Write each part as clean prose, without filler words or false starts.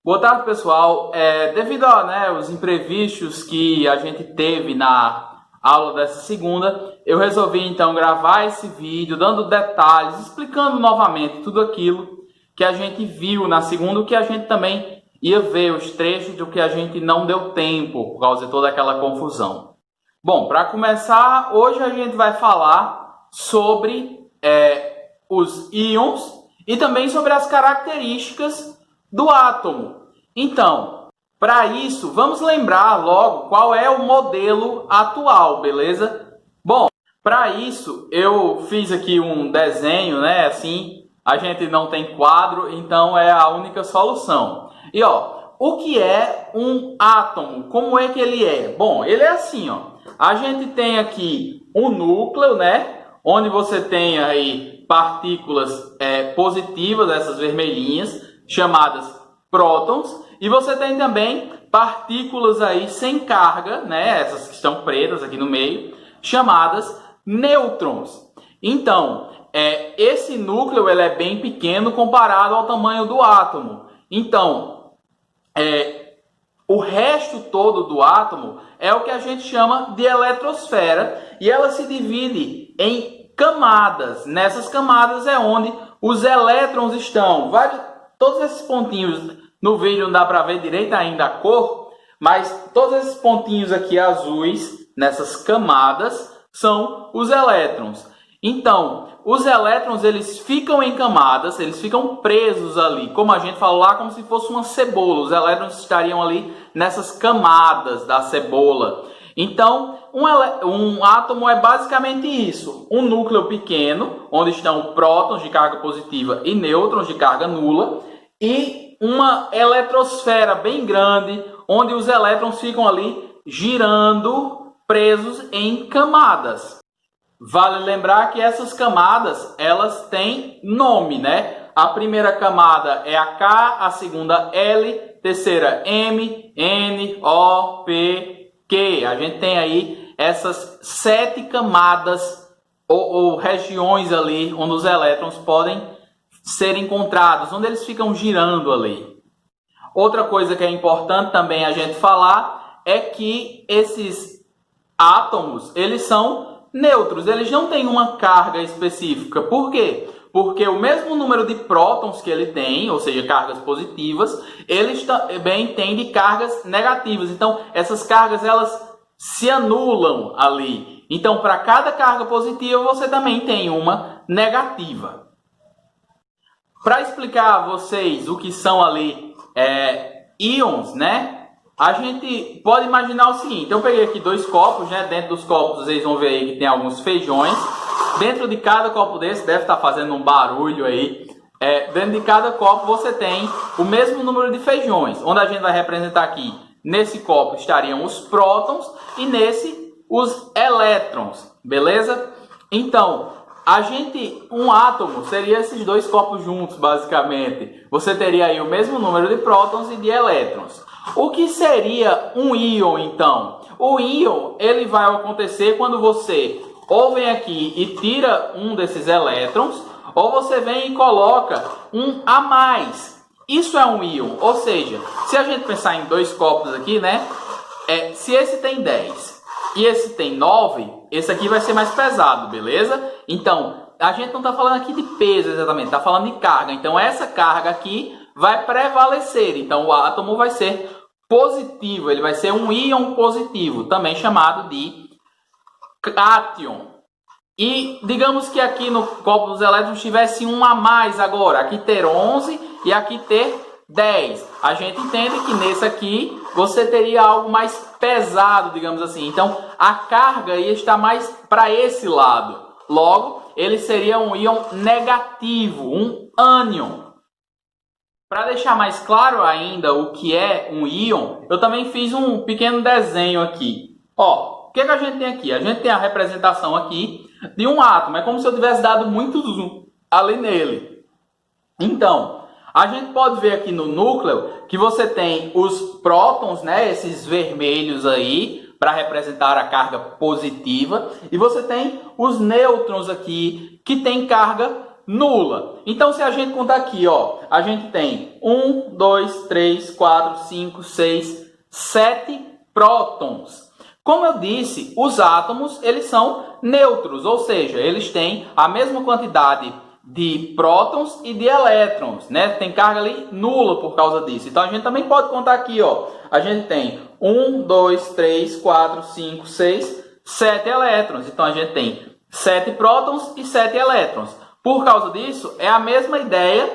Boa tarde, pessoal. Devido aos imprevistos que a gente teve na aula dessa segunda, eu resolvi então gravar esse vídeo dando detalhes, explicando novamente tudo aquilo que a gente viu na segunda, o que a gente também ia ver, os trechos do que a gente não deu tempo por causa de toda aquela confusão. Bom, para começar, hoje a gente vai falar sobre os íons e também sobre as características do átomo. Então, para isso, vamos lembrar logo qual é o modelo atual, beleza? Bom, para isso eu fiz aqui um desenho, né? Assim, a gente não tem quadro, então é a única solução. E o que é um átomo? Como é que ele é? Bom, ele é assim, A gente tem aqui um núcleo, né? Onde você tem aí partículas positivas, essas vermelhinhas, chamadas prótons, e você tem também partículas aí sem carga, né? Essas que estão pretas aqui no meio, chamadas nêutrons. Então, esse núcleo ele é bem pequeno comparado ao tamanho do átomo. Então, o resto todo do átomo é o que a gente chama de eletrosfera, e ela se divide em camadas. Nessas camadas é onde os elétrons estão. Todos esses pontinhos no vídeo não dá para ver direito ainda a cor, mas todos esses pontinhos aqui azuis nessas camadas são os elétrons. Então, os elétrons eles ficam em camadas, eles ficam presos ali, como a gente falou lá, como se fosse uma cebola. Os elétrons estariam ali nessas camadas da cebola. Então, um átomo é basicamente isso: um núcleo pequeno, onde estão prótons de carga positiva e nêutrons de carga nula, e uma eletrosfera bem grande, onde os elétrons ficam ali girando, presos em camadas. Vale lembrar que essas camadas, elas têm nome, né? A primeira camada é a K, a segunda L, terceira M, N, O, P, Q. A gente tem aí essas 7 camadas ou regiões ali onde os elétrons podem ser encontrados, onde eles ficam girando ali. Outra coisa que é importante também a gente falar é que esses átomos, eles são neutros, eles não têm uma carga específica. Por quê? Porque o mesmo número de prótons que ele tem, ou seja, cargas positivas, eles também têm de cargas negativas. Então, essas cargas, elas se anulam ali. Então, para cada carga positiva, você também tem uma negativa. Para explicar a vocês o que são ali íons, né? A gente pode imaginar o seguinte: eu peguei aqui 2 copos, né? Dentro dos copos vocês vão ver aí que tem alguns feijões. Dentro de cada copo desse, deve estar fazendo um barulho aí. Dentro de cada copo você tem o mesmo número de feijões, onde a gente vai representar aqui. Nesse copo estariam os prótons e nesse os elétrons, beleza? Então, um átomo seria esses 2 copos juntos, basicamente. Você teria aí o mesmo número de prótons e de elétrons. O que seria um íon, então? O íon, ele vai acontecer quando você ou vem aqui e tira um desses elétrons, ou você vem e coloca um a mais. Isso é um íon. Ou seja, se a gente pensar em 2 copos aqui, né? Se esse tem 10 e esse tem 9, esse aqui vai ser mais pesado, beleza? Então, a gente não está falando aqui de peso exatamente, está falando de carga. Então, essa carga aqui vai prevalecer. Então, o átomo vai ser positivo, ele vai ser um íon positivo, também chamado de cátion. E digamos que aqui no copo dos elétrons tivesse um a mais agora, aqui ter 11 e aqui ter 10. A gente entende que nesse aqui você teria algo mais pesado, digamos assim. Então, a carga ia estar mais para esse lado. Logo, ele seria um íon negativo, um ânion. Para deixar mais claro ainda o que é um íon, eu também fiz um pequeno desenho aqui. O que a gente tem aqui? A gente tem a representação aqui de um átomo. É como se eu tivesse dado muito zoom ali nele. Então, a gente pode ver aqui no núcleo que você tem os prótons, né, esses vermelhos aí, para representar a carga positiva. E você tem os nêutrons aqui, que tem carga nula. Então, se a gente contar aqui, ó, a gente tem 1, 2, 3, 4, 5, 6, 7 prótons. Como eu disse, os átomos eles são neutros, ou seja, eles têm a mesma quantidade de prótons e de elétrons, né? Tem carga ali nula por causa disso. Então, a gente também pode contar aqui, ó, a gente tem 1, 2, 3, 4, 5, 6, 7 elétrons. Então, a gente tem 7 prótons e 7 elétrons. Por causa disso, é a mesma ideia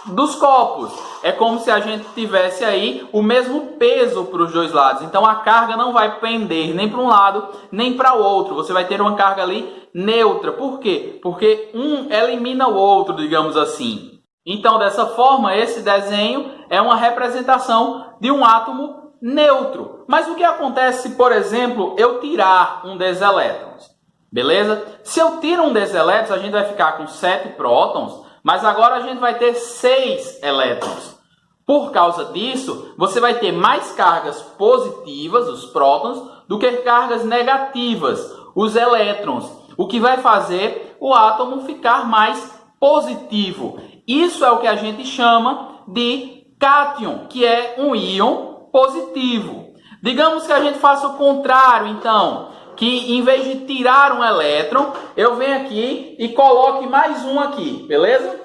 dos copos. É como se a gente tivesse aí o mesmo peso para os dois lados. Então, a carga não vai pender nem para um lado, nem para o outro. Você vai ter uma carga ali neutra. Por quê? Porque um elimina o outro, digamos assim. Então, dessa forma, esse desenho é uma representação de um átomo neutro. Mas o que acontece se, por exemplo, eu tirar um desses elétrons? Beleza? Se eu tiro um desses elétrons, a gente vai ficar com 7 prótons, mas agora a gente vai ter 6 elétrons. Por causa disso, você vai ter mais cargas positivas, os prótons, do que cargas negativas, os elétrons. O que vai fazer o átomo ficar mais positivo. Isso é o que a gente chama de cátion, que é um íon positivo. Digamos que a gente faça o contrário, então, que em vez de tirar um elétron, eu venho aqui e coloque mais um aqui, beleza?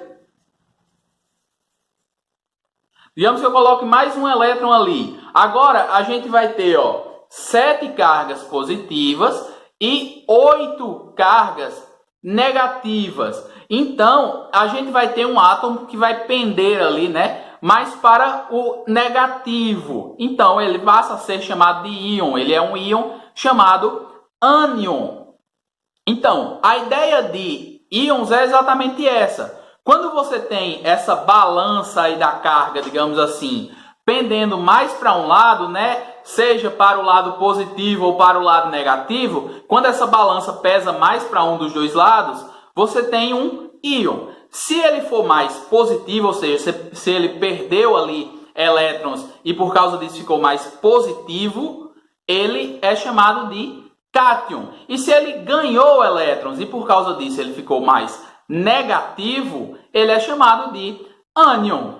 Digamos que eu coloque mais um elétron ali. Agora, a gente vai ter, ó, 7 cargas positivas e 8 cargas negativas. Então, a gente vai ter um átomo que vai pender ali, né, mais para o negativo. Então, ele passa a ser chamado de íon. Ele é um íon chamado ânion. Então, a ideia de íons é exatamente essa. Quando você tem essa balança aí da carga, digamos assim, pendendo mais para um lado, né, seja para o lado positivo ou para o lado negativo, quando essa balança pesa mais para um dos dois lados, você tem um íon. Se ele for mais positivo, ou seja, se ele perdeu ali elétrons e por causa disso ficou mais positivo, ele é chamado de cátion. E se ele ganhou elétrons e por causa disso ele ficou mais negativo, ele é chamado de ânion.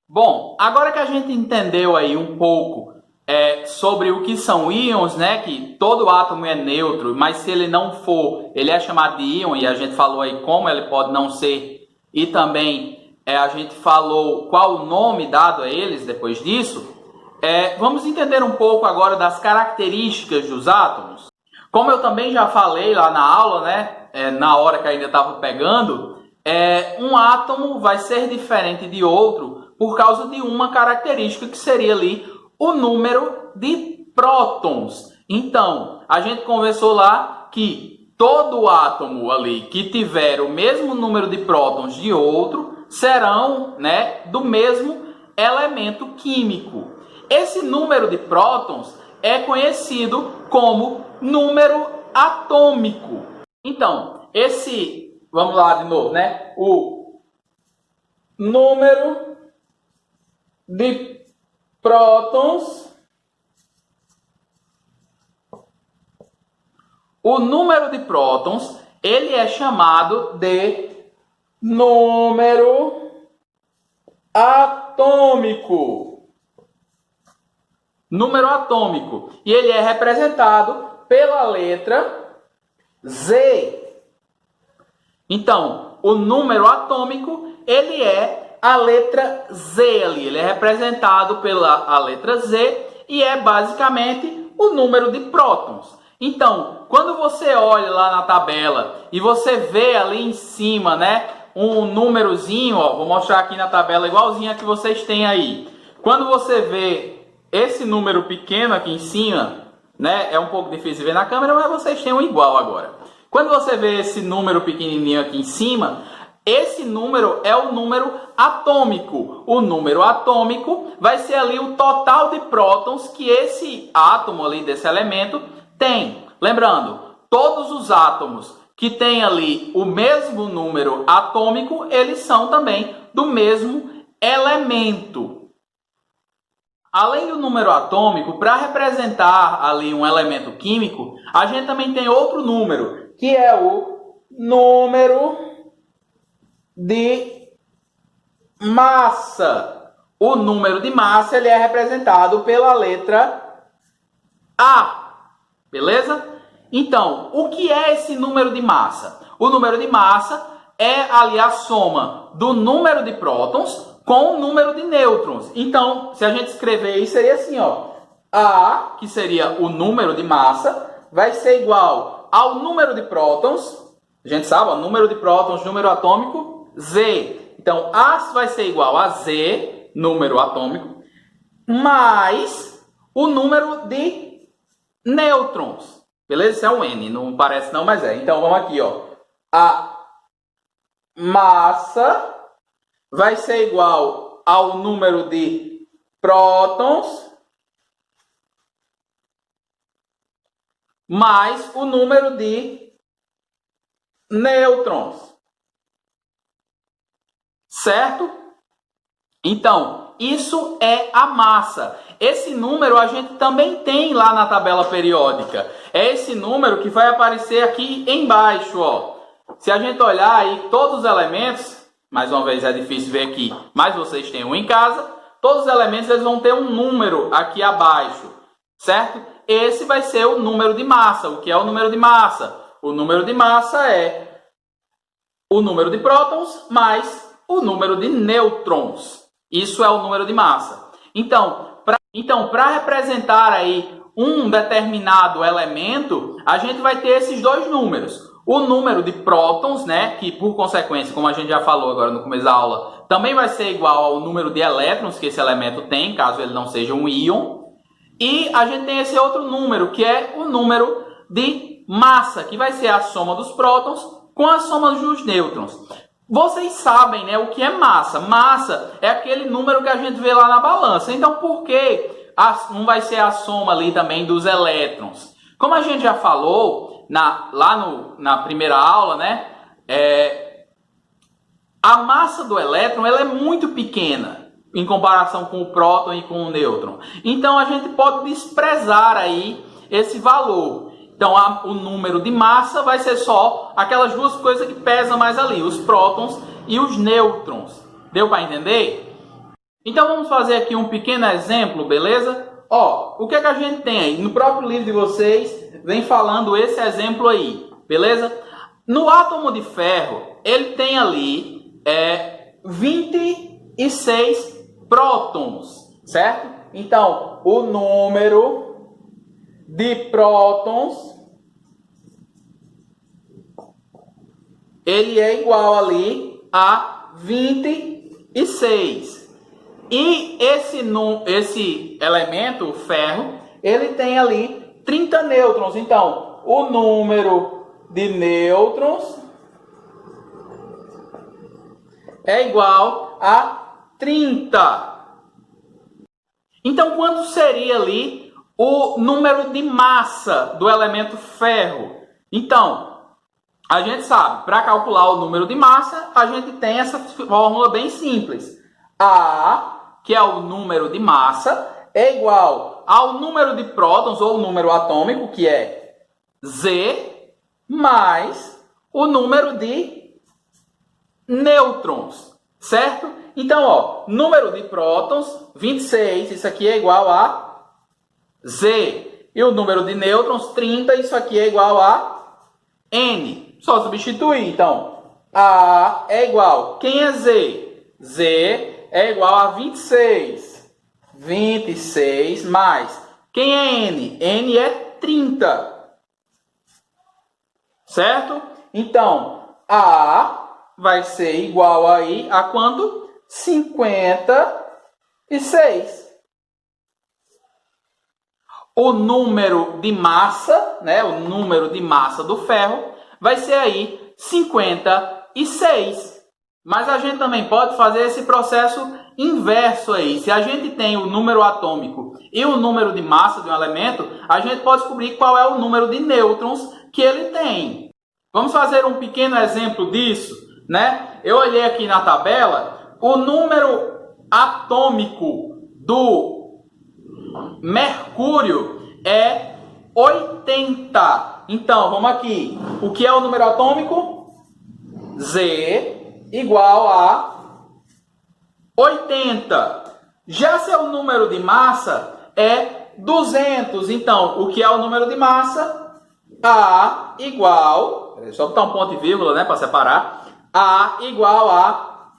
Bom, agora que a gente entendeu aí um pouco sobre o que são íons, né, que todo átomo é neutro, mas se ele não for, ele é chamado de íon, e a gente falou aí como ele pode não ser, e também a gente falou qual o nome dado a eles depois disso, vamos entender um pouco agora das características dos átomos. Como eu também já falei lá na aula, né, na hora que ainda estava pegando, um átomo vai ser diferente de outro por causa de uma característica que seria ali o número de prótons. Então, a gente conversou lá que todo átomo ali que tiver o mesmo número de prótons de outro serão, né, do mesmo elemento químico. Esse número de prótons é conhecido como número atômico. Então, vamos lá de novo, né? O número de prótons, ele é chamado de número atômico. Número atômico. E ele é representado pela letra Z. Então, o número atômico, ele é a letra Z ali. Ele é representado pela letra Z e é basicamente o número de prótons. Então, quando você olha lá na tabela e você vê ali em cima, né, um númerozinho, ó, vou mostrar aqui na tabela igualzinho a que vocês têm aí. Quando você vê esse número pequeno aqui em cima, né, é um pouco difícil de ver na câmera, mas vocês têm um igual agora. Quando você vê esse número pequenininho aqui em cima, esse número é o número atômico. O número atômico vai ser ali o total de prótons que esse átomo ali desse elemento tem. Lembrando, todos os átomos que têm ali o mesmo número atômico, eles são também do mesmo elemento. Além do número atômico, para representar ali um elemento químico, a gente também tem outro número, que é o número de massa. O número de massa ele é representado pela letra A. Beleza? Então, o que é esse número de massa? O número de massa é ali a soma do número de prótons com o número de nêutrons. Então, se a gente escrever isso, seria assim, ó. A, que seria o número de massa, vai ser igual ao número de prótons. A gente sabe, ó, número de prótons, número atômico, Z. Então, A vai ser igual a Z, número atômico, mais o número de nêutrons. Beleza? Isso é um N, não parece não, mas é. Então, vamos aqui, ó. A massa vai ser igual ao número de prótons mais o número de nêutrons. Certo? Então, isso é a massa. Esse número a gente também tem lá na tabela periódica. É esse número que vai aparecer aqui embaixo, ó. Se a gente olhar aí todos os elementos, mais uma vez é difícil ver aqui, mas vocês têm um em casa, todos os elementos eles vão ter um número aqui abaixo, certo? Esse vai ser o número de massa. O que é o número de massa? O número de massa é o número de prótons mais o número de nêutrons. Isso é o número de massa. Então, para representar aí um determinado elemento, a gente vai ter esses dois números. O número de prótons, né, que por consequência, como a gente já falou agora no começo da aula, também vai ser igual ao número de elétrons que esse elemento tem, caso ele não seja um íon. E a gente tem esse outro número, que é o número de massa, que vai ser a soma dos prótons com a soma dos nêutrons. Vocês sabem, né, o que é massa. Massa é aquele número que a gente vê lá na balança. Então, por que não vai ser a soma ali também dos elétrons? Como a gente já falou na primeira aula, né, a massa do elétron ela é muito pequena em comparação com o próton e com o nêutron. Então, a gente pode desprezar aí esse valor. Então, o número de massa vai ser só aquelas duas coisas que pesam mais ali, os prótons e os nêutrons. Deu para entender? Então, vamos fazer aqui um pequeno exemplo, beleza? Ó, o que é que a gente tem aí? No próprio livro de vocês, vem falando esse exemplo aí, beleza? No átomo de ferro, ele tem ali 26 prótons, certo? Então, o número de prótons ele é igual ali a 26. E esse elemento, o ferro, ele tem ali 30 nêutrons. Então, o número de nêutrons é igual a 30. Então, quanto seria ali o número de massa do elemento ferro? Então, a gente sabe, para calcular o número de massa, a gente tem essa fórmula bem simples. A, que é o número de massa, é igual ao número de prótons, ou o número atômico, que é Z, mais o número de nêutrons, certo? Então, ó, número de prótons, 26, isso aqui é igual a Z. E o número de nêutrons, 30, isso aqui é igual a N. Só substituir, então. A é igual, quem é Z? Z é igual a 26. 26 mais, quem é N? N é 30. Certo? Então, A vai ser igual aí a quanto? 56. O número de massa, né, o número de massa do ferro vai ser aí 56. Mas a gente também pode fazer esse processo inverso aí. Se a gente tem o número atômico e o número de massa de um elemento, a gente pode descobrir qual é o número de nêutrons que ele tem. Vamos fazer um pequeno exemplo disso, né? Eu olhei aqui na tabela, o número atômico do mercúrio é 80. Então, vamos aqui. O que é o número atômico? Z igual a 80. Já seu número de massa é 200. Então, o que é o número de massa? A igual... Só botar um ponto e vírgula, né, para separar. A igual a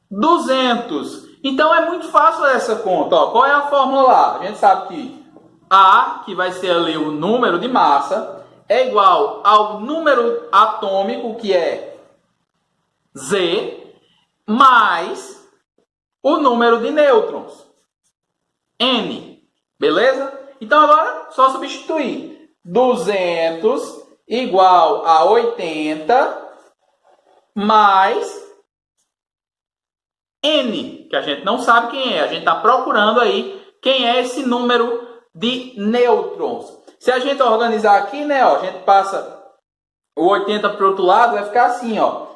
200. Então, é muito fácil essa conta. Ó, qual é a fórmula lá? A gente sabe que A, que vai ser ali o número de massa, é igual ao número atômico, que é Z, mais o número de nêutrons, N. Beleza? Então, agora, só substituir. 200 igual a 80 mais N, que a gente não sabe quem é. A gente está procurando aí quem é esse número de nêutrons. Se a gente organizar aqui, né, ó, a gente passa o 80 para o outro lado, vai ficar assim, ó.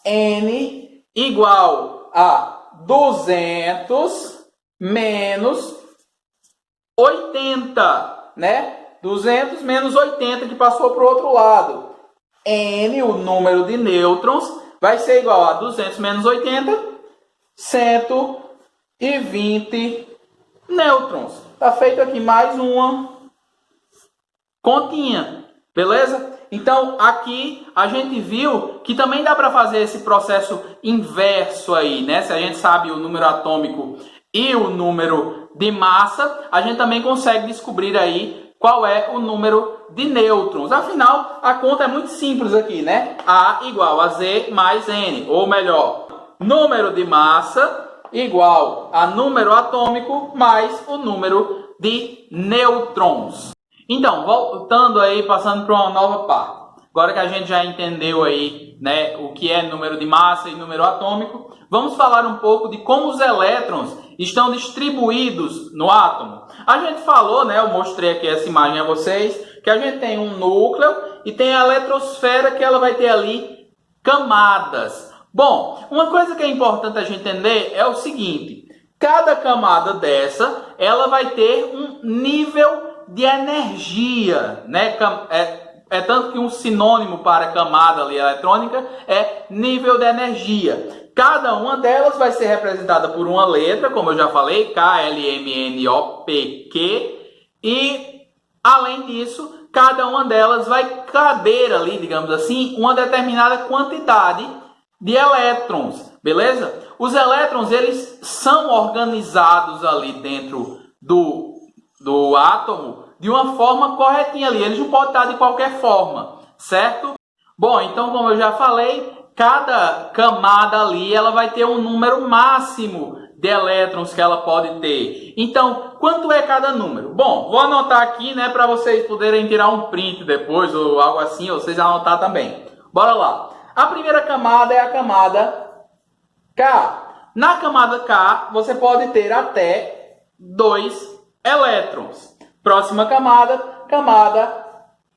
N igual a 200 menos 80, né? 200 menos 80 que passou para o outro lado. N, o número de nêutrons, vai ser igual a 200 menos 80, 120 nêutrons. Tá feito aqui mais uma continha, beleza? Então, aqui a gente viu que também dá para fazer esse processo inverso aí, né? Se a gente sabe o número atômico e o número de massa, a gente também consegue descobrir aí qual é o número de nêutrons. Afinal, a conta é muito simples aqui, né? A igual a Z mais N, ou melhor, número de massa igual a número atômico mais o número de nêutrons. Então, voltando aí, passando para uma nova parte. Agora que a gente já entendeu aí, né, o que é número de massa e número atômico, vamos falar um pouco de como os elétrons estão distribuídos no átomo. A gente falou, né, eu mostrei aqui essa imagem a vocês, que a gente tem um núcleo e tem a eletrosfera, que ela vai ter ali camadas. Bom, uma coisa que é importante a gente entender é o seguinte: cada camada dessa, ela vai ter um nível de energia, né? É tanto que um sinônimo para camada ali eletrônica é nível de energia. Cada uma delas vai ser representada por uma letra, como eu já falei, K, L, M, N, O, P, Q. E, além disso, cada uma delas vai caber ali, digamos assim, uma determinada quantidade de elétrons, beleza? Os elétrons, eles são organizados ali dentro do átomo de uma forma corretinha ali. Eles não podem estar de qualquer forma, certo? Bom, então, como eu já falei, cada camada ali, ela vai ter um número máximo de elétrons que ela pode ter. Então, quanto é cada número? Bom, vou anotar aqui, né, para vocês poderem tirar um print depois ou algo assim, ou vocês anotar também. Bora lá. A primeira camada é a camada K. Na camada K, você pode ter até 2 elétrons. Próxima camada, camada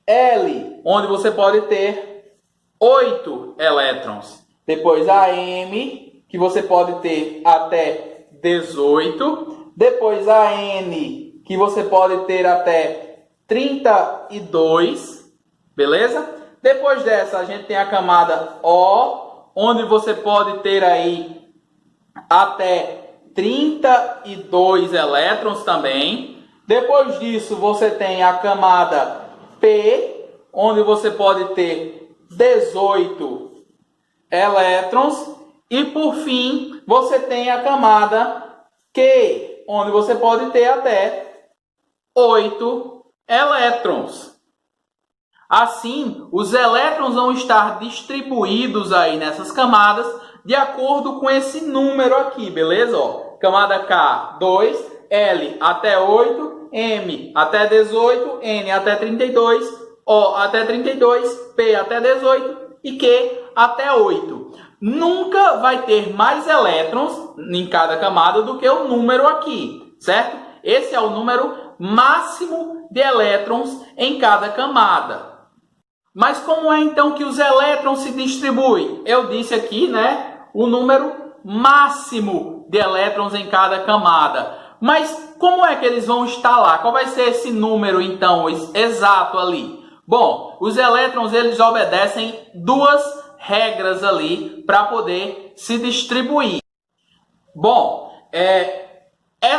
L, onde você pode ter 8 elétrons. Depois a M, que você pode ter até 18. Depois a N, que você pode ter até 32. Beleza? Depois dessa, a gente tem a camada O, onde você pode ter aí até 32 elétrons também. Depois disso, você tem a camada P, onde você pode ter 18 elétrons. E, por fim, você tem a camada Q, onde você pode ter até 8 elétrons. Assim, os elétrons vão estar distribuídos aí nessas camadas de acordo com esse número aqui, beleza? Ó, camada K, 2, L até 8, M até 18, N até 32, O até 32, P até 18 e Q até 8. Nunca vai ter mais elétrons em cada camada do que o número aqui, certo? Esse é o número máximo de elétrons em cada camada. Mas como é então que os elétrons se distribuem? Eu disse aqui, né, o número máximo de elétrons em cada camada. Mas como é que eles vão estar lá? Qual vai ser esse número então exato ali? Bom, os elétrons, eles obedecem duas regras ali para poder se distribuir. Bom,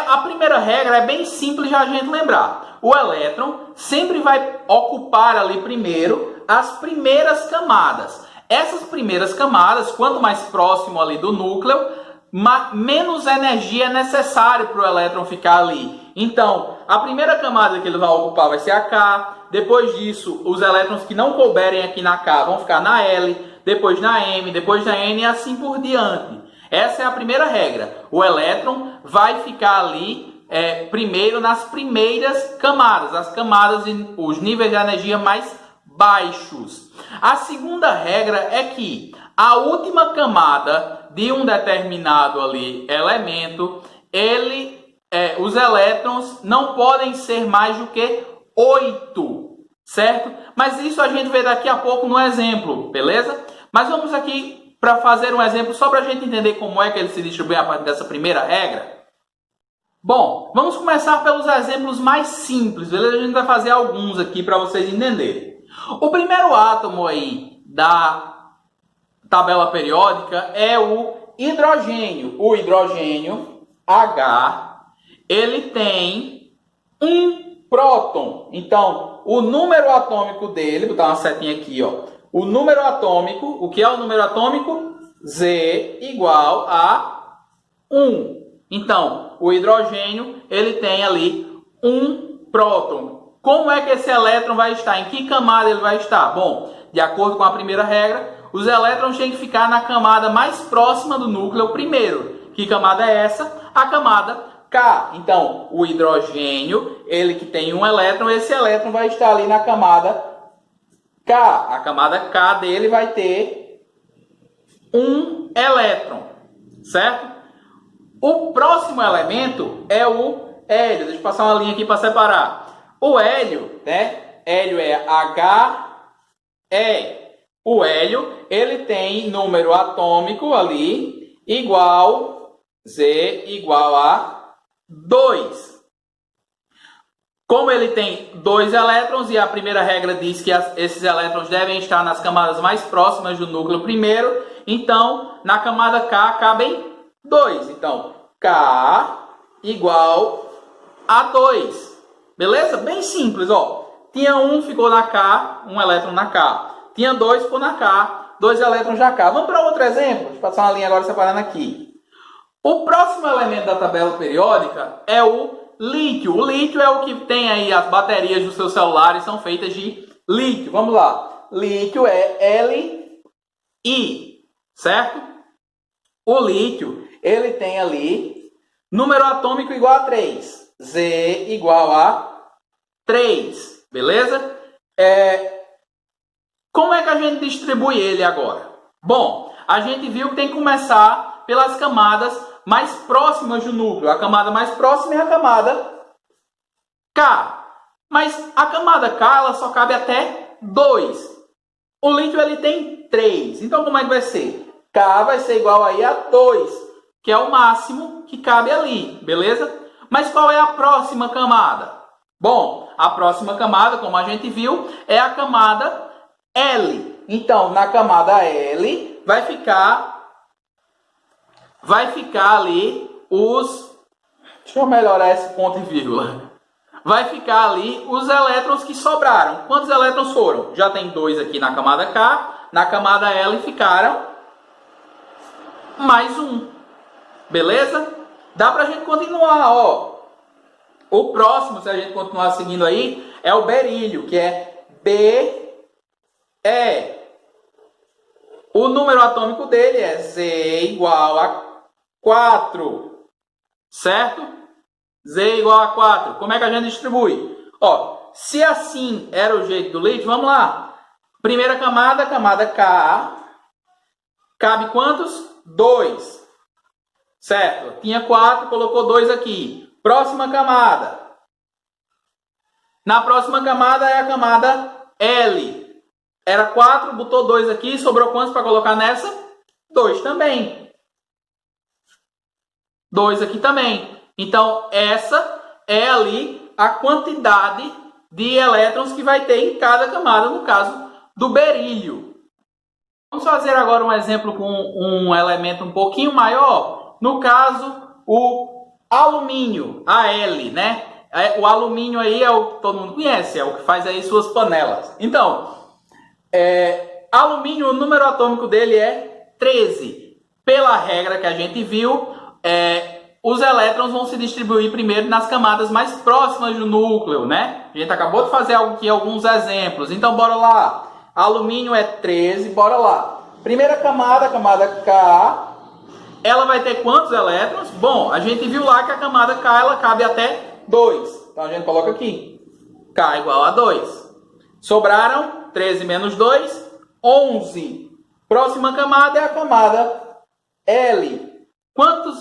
a primeira regra é bem simples de a gente lembrar. O elétron sempre vai ocupar ali primeiro as primeiras camadas. Essas primeiras camadas, quanto mais próximo ali do núcleo, menos energia é necessário para o elétron ficar ali. Então, a primeira camada que ele vai ocupar vai ser a K. Depois disso, os elétrons que não couberem aqui na K vão ficar na L, depois na M, depois na N e assim por diante. Essa é a primeira regra. O elétron vai ficar ali primeiro nas primeiras camadas, as camadas e os níveis de energia mais baixos. A segunda regra é que a última camada de um determinado ali elemento, os elétrons não podem ser mais do que 8, certo? Mas isso a gente vê daqui a pouco no exemplo, beleza? Mas vamos aqui para fazer um exemplo só para a gente entender como é que ele se distribui a partir dessa primeira regra. Bom, vamos começar pelos exemplos mais simples, beleza? A gente vai fazer alguns aqui para vocês entenderem. O primeiro átomo aí da tabela periódica é o hidrogênio. O hidrogênio H, ele tem um próton. Então, o número atômico dele, vou botar uma setinha aqui, ó. O número atômico, o que é o número atômico? Z igual a 1. Então, o hidrogênio, ele tem ali um próton. Como é que esse elétron vai estar? Em que camada ele vai estar? Bom, de acordo com a primeira regra, os elétrons têm que ficar na camada mais próxima do núcleo primeiro. Que camada é essa? A camada K. Então, o hidrogênio, ele que tem um elétron, esse elétron vai estar ali na camada K. A camada K dele vai ter um elétron, certo? O próximo elemento é o hélio. Deixa eu passar uma linha aqui para separar. O hélio, né? Hélio é He. O hélio, ele tem número atômico ali igual Z igual a 2. Como ele tem 2 elétrons e a primeira regra diz que esses elétrons devem estar nas camadas mais próximas do núcleo primeiro, então na camada K cabem 2. Então, K igual a 2. Beleza? Bem simples, ó. Tinha 1, ficou na K, um elétron na K. Tinha 2, ficou na K, 2 elétrons na K. Vamos para outro exemplo? Deixa eu passar uma linha agora separando aqui. O próximo elemento da tabela periódica é o lítio. O lítio é o que tem aí, as baterias dos seus celulares são feitas de lítio. Vamos lá. Lítio é Li, certo? O lítio, ele tem ali número atômico igual a 3. Z igual a 3. Beleza? Como é que a gente distribui ele agora? Bom, a gente viu que tem que começar pelas camadas mais próximas do núcleo. A camada mais próxima é a camada K. Mas a camada K ela só cabe até 2. O lítio ele tem 3. Então como é que vai ser? K vai ser igual aí a 2, que é o máximo que cabe ali, beleza? Mas qual é a próxima camada? Bom, a próxima camada, como a gente viu, é a camada L. Então, na camada L vai ficar ali os... Deixa eu melhorar esse ponto e vírgula. Vai ficar ali os elétrons que sobraram. Quantos elétrons foram? Já tem 2 aqui na camada K. Na camada L ficaram mais 1. Beleza? Dá pra gente continuar, ó. O próximo, se a gente continuar seguindo aí, é o berílio, que é Be. O número atômico dele é Z igual a 4. Certo? Z igual a 4. Como é que a gente distribui? Ó, se assim era o jeito do lítio, vamos lá. Primeira camada, camada K. Cabe quantos? 2. Certo? Tinha 4, colocou 2 aqui. Próxima camada. Na próxima camada é a camada L. Era 4, botou 2 aqui. Sobrou quantos para colocar nessa? 2 também. 2 aqui também. Então, essa é ali a quantidade de elétrons que vai ter em cada camada, no caso do berílio. Vamos fazer agora um exemplo com um elemento um pouquinho maior. No caso, o alumínio, Al, né? O alumínio aí é o que todo mundo conhece, é o que faz aí suas panelas. Então, alumínio, o número atômico dele é 13. Pela regra que a gente viu, os elétrons vão se distribuir primeiro nas camadas mais próximas do núcleo, né? A gente acabou de fazer aqui alguns exemplos. Então, bora lá. Alumínio é 13, bora lá. Primeira camada, a camada K, ela vai ter quantos elétrons? Bom, a gente viu lá que a camada K, ela cabe até 2. Então, a gente coloca aqui. K igual a 2. Sobraram 13 menos 2, 11. Próxima camada é a camada L. Quantos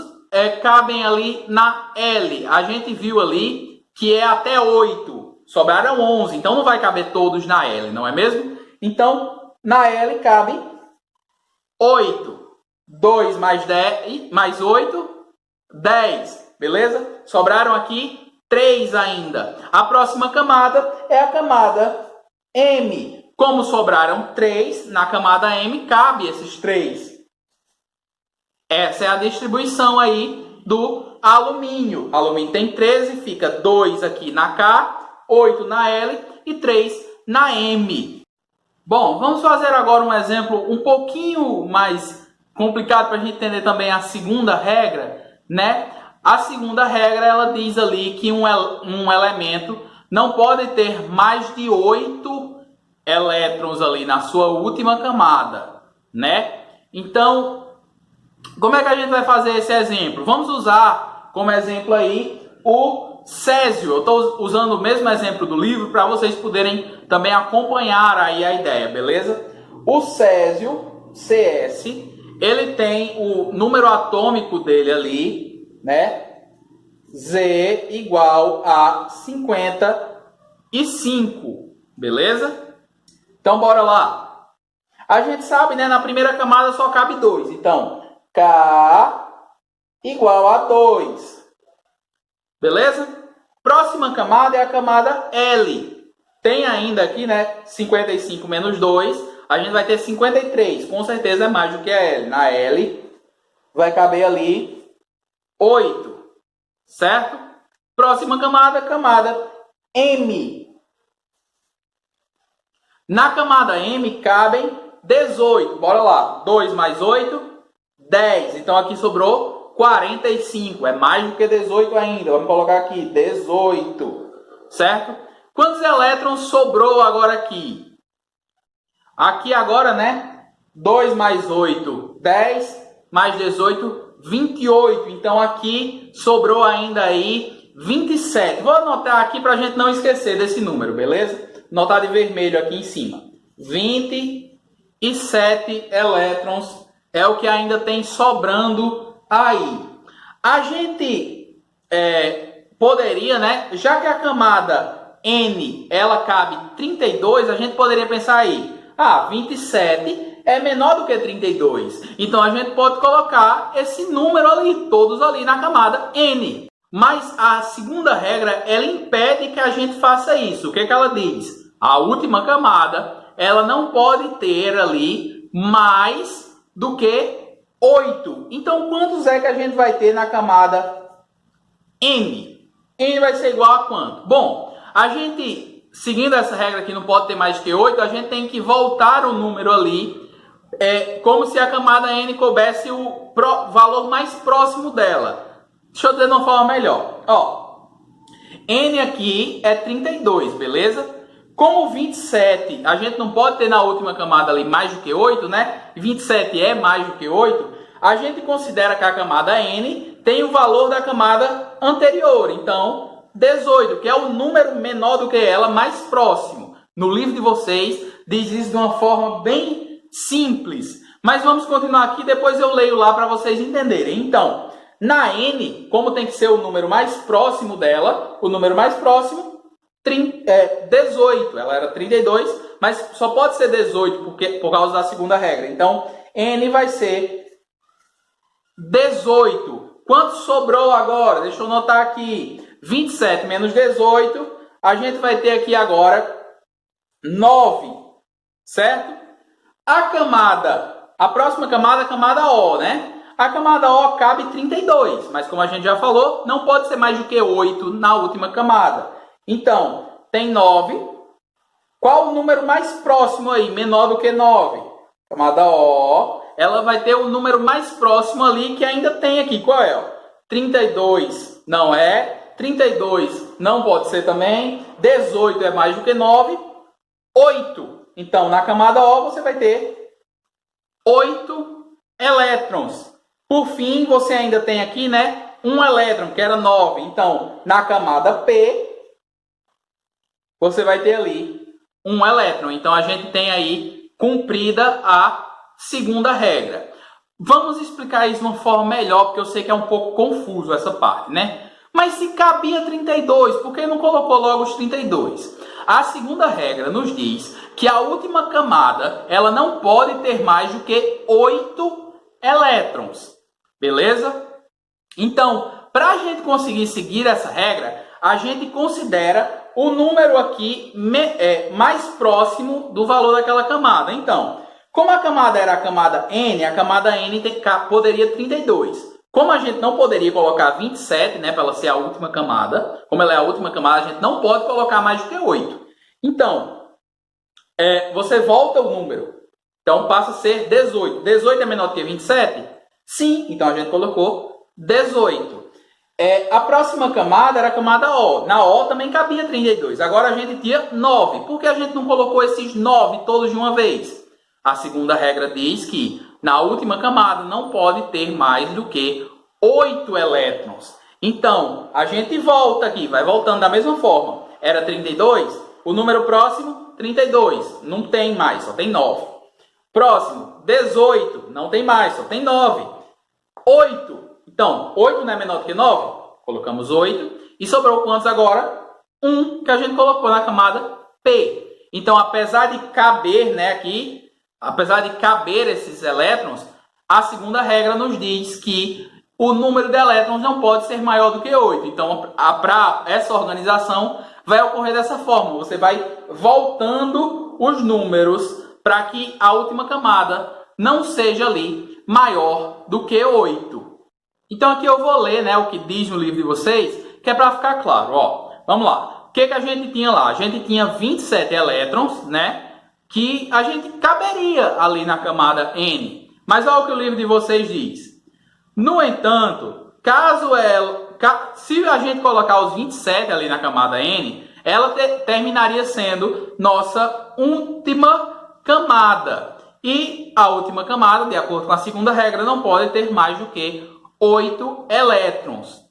cabem ali na L? A gente viu ali que é até 8. Sobraram 11. Então, não vai caber todos na L, não é mesmo? Então, na L cabe 8. 2 mais 10, mais 8, 10. Beleza? Sobraram aqui 3 ainda. A próxima camada é a camada M. Como sobraram 3, na camada M cabe esses 3. Essa é a distribuição aí do alumínio. Alumínio tem 13, fica 2 aqui na K, 8 na L e 3 na M. Bom, vamos fazer agora um exemplo um pouquinho mais complicado para a gente entender também a segunda regra, né? A segunda regra, ela diz ali que um elemento não pode ter mais de 8 elétrons ali na sua última camada, né? Então, como é que a gente vai fazer esse exemplo? Vamos usar como exemplo aí o césio. Eu estou usando o mesmo exemplo do livro para vocês poderem também acompanhar aí a ideia, beleza? O césio, CS, ele tem o número atômico dele ali, né? Z igual a 55, beleza? Então, bora lá. A gente sabe, né? Na primeira camada só cabe 2. Então, K igual a 2. Beleza? Próxima camada é a camada L. Tem ainda aqui, né? 55 menos 2. A gente vai ter 53. Com certeza é mais do que a L. Na L vai caber ali 8. Certo? Próxima camada, camada M. Na camada M cabem 18. Bora lá. 2 mais 8, 10. Então aqui sobrou 45. É mais do que 18 ainda. Vamos colocar aqui 18. Certo? Quantos elétrons sobrou agora aqui? Aqui agora, né? 2 mais 8, 10. Mais 18, 28. Então aqui sobrou ainda aí 27. Vou anotar aqui para a gente não esquecer desse número, beleza? Anotar de vermelho aqui em cima. 27 elétrons é o que ainda tem sobrando aí. A gente poderia, né? Já que a camada N ela cabe 32, a gente poderia pensar aí. 27 é menor do que 32. Então a gente pode colocar esse número ali, todos ali na camada N. Mas a segunda regra, ela impede que a gente faça isso. O que ela diz? A última camada, ela não pode ter ali mais do que 8. Então, quantos é que a gente vai ter na camada N? N vai ser igual a quanto? Bom, a gente, seguindo essa regra que não pode ter mais que 8, a gente tem que voltar o número ali, como se a camada N coubesse o valor mais próximo dela. Deixa eu dizer de uma forma melhor. N aqui é 32, beleza? Como 27, a gente não pode ter na última camada ali mais do que 8, né? 27 é mais do que 8. A gente considera que a camada N tem o valor da camada anterior. Então, 18, que é o número menor do que ela, mais próximo. No livro de vocês, diz isso de uma forma bem simples. Mas vamos continuar aqui, depois eu leio lá para vocês entenderem. Então, na N, como tem que ser o número mais próximo dela, o número mais próximo, 18. Ela era 32, mas só pode ser 18 por causa da segunda regra. Então, N vai ser 18. Quanto sobrou agora? Deixa eu anotar aqui. 27 menos 18, a gente vai ter aqui agora 9. Certo? A próxima camada é a camada O, né? A camada O cabe 32, mas como a gente já falou, não pode ser mais do que 8 na última camada. Então, tem 9. Qual o número mais próximo aí, menor do que 9? Camada O, ela vai ter o número mais próximo ali que ainda tem aqui. Qual é? 32 não é, 32 não pode ser também, 18 é mais do que 9, 8. Então, na camada O você vai ter 8 elétrons. Por fim, você ainda tem aqui, né, um elétron, que era 9. Então, na camada P, você vai ter ali um elétron. Então, a gente tem aí cumprida a segunda regra. Vamos explicar isso de uma forma melhor, porque eu sei que é um pouco confuso essa parte, né? Mas se cabia 32, por que não colocou logo os 32? A segunda regra nos diz que a última camada ela não pode ter mais do que 8 elétrons. Beleza? Então, para a gente conseguir seguir essa regra, a gente considera o número aqui mais próximo do valor daquela camada. Então, como a camada era a camada N poderia 32. Como a gente não poderia colocar 27, né, para ela ser a última camada, como ela é a última camada, a gente não pode colocar mais do que 8. Então, você volta o número. Então, passa a ser 18. 18 é menor do que 27? Sim, então a gente colocou 18. A próxima camada era a camada O. Na O também cabia 32. Agora a gente tinha 9. Por que a gente não colocou esses 9 todos de uma vez? A segunda regra diz que na última camada não pode ter mais do que 8 elétrons. Então, a gente volta aqui, vai voltando da mesma forma. Era 32, o número próximo, 32. Não tem mais, só tem 9. Próximo, 18, não tem mais, só tem 9. 8, então, 8 não é menor do que 9? Colocamos 8. E sobrou quantos agora? 1, que a gente colocou na camada P. Então, apesar de caber, né, aqui, apesar de caber esses elétrons, a segunda regra nos diz que o número de elétrons não pode ser maior do que 8. Então, para essa organização, vai ocorrer dessa forma. Você vai voltando os números para que a última camada não seja ali maior do que 8. Então, aqui eu vou ler, né, o que diz no livro de vocês, que é para ficar claro. Ó, vamos lá. O que a gente tinha lá? A gente tinha 27 elétrons, né? Que a gente caberia ali na camada N. Mas olha o que o livro de vocês diz. No entanto, se a gente colocar os 27 ali na camada N, ela terminaria sendo nossa última camada. E a última camada, de acordo com a segunda regra, não pode ter mais do que 8 elétrons.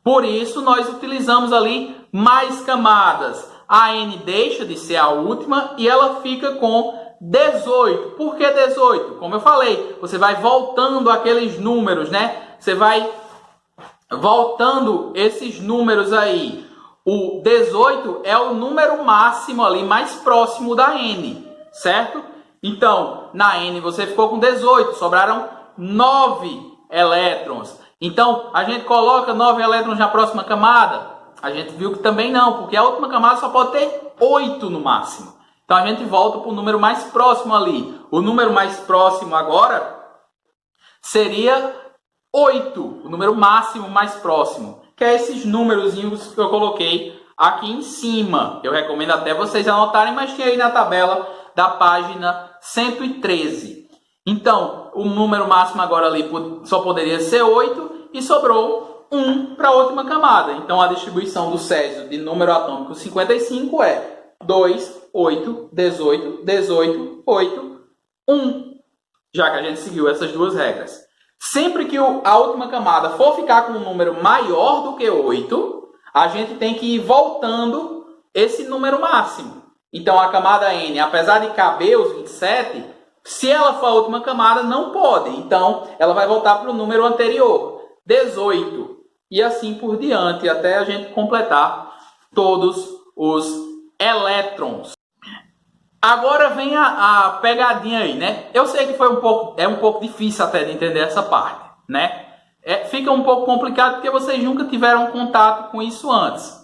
Por isso, nós utilizamos ali mais camadas. A N deixa de ser a última e ela fica com 18. Por que 18? Como eu falei, você vai voltando aqueles números, né? Você vai voltando esses números aí. O 18 é o número máximo ali mais próximo da N, certo? Então, na N você ficou com 18, sobraram 9 elétrons. Então, a gente coloca 9 elétrons na próxima camada? A gente viu que também não, porque a última camada só pode ter 8 no máximo. Então, a gente volta para o número mais próximo ali. O número mais próximo agora seria 8, o número máximo mais próximo, que é esses númerozinhos que eu coloquei aqui em cima. Eu recomendo até vocês anotarem, mas tem aí na tabela da página 113. Então, o número máximo agora ali só poderia ser 8 e sobrou 1 para a última camada. Então, a distribuição do césio de número atômico 55 é 2, 8, 18, 18, 8, 1. Já que a gente seguiu essas duas regras. Sempre que a última camada for ficar com um número maior do que 8, a gente tem que ir voltando esse número máximo. Então, a camada N, apesar de caber os 27, se ela for a última camada, não pode. Então, ela vai voltar para o número anterior, 18. E assim por diante, até a gente completar todos os elétrons. Agora vem a pegadinha aí, né? Eu sei que é um pouco difícil até de entender essa parte, né? Fica um pouco complicado porque vocês nunca tiveram contato com isso antes.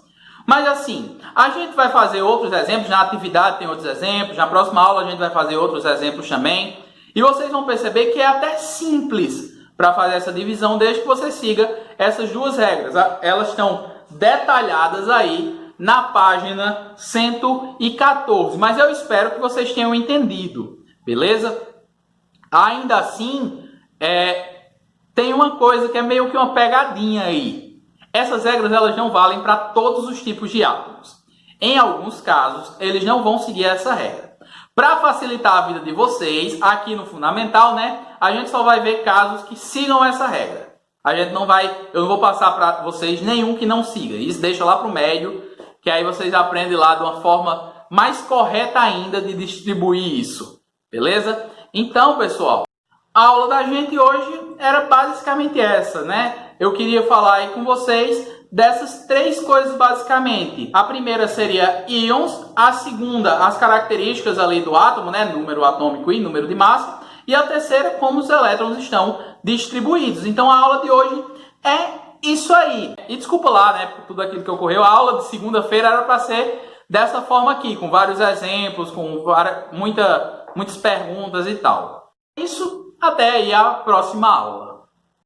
Mas assim, a gente vai fazer outros exemplos, na atividade tem outros exemplos, na próxima aula a gente vai fazer outros exemplos também. E vocês vão perceber que é até simples para fazer essa divisão, desde que você siga essas duas regras. Elas estão detalhadas aí na página 114, mas eu espero que vocês tenham entendido, beleza? Ainda assim, tem uma coisa que é meio que uma pegadinha aí. Essas regras elas não valem para todos os tipos de átomos. Em alguns casos, eles não vão seguir essa regra. Para facilitar a vida de vocês, aqui no Fundamental, né, a gente só vai ver casos que sigam essa regra. Eu não vou passar para vocês nenhum que não siga. Isso deixa lá para o médio, que aí vocês aprendem lá de uma forma mais correta ainda de distribuir isso. Beleza? Então, pessoal, a aula da gente hoje era basicamente essa, né? Eu queria falar aí com vocês dessas três coisas basicamente. A primeira seria íons, a segunda, as características ali do átomo, né? Número atômico e número de massa. E a terceira, como os elétrons estão distribuídos. Então a aula de hoje é isso aí. E desculpa lá, né, por tudo aquilo que ocorreu. A aula de segunda-feira era para ser dessa forma aqui, com vários exemplos, com muitas perguntas e tal. Isso, até aí a próxima aula.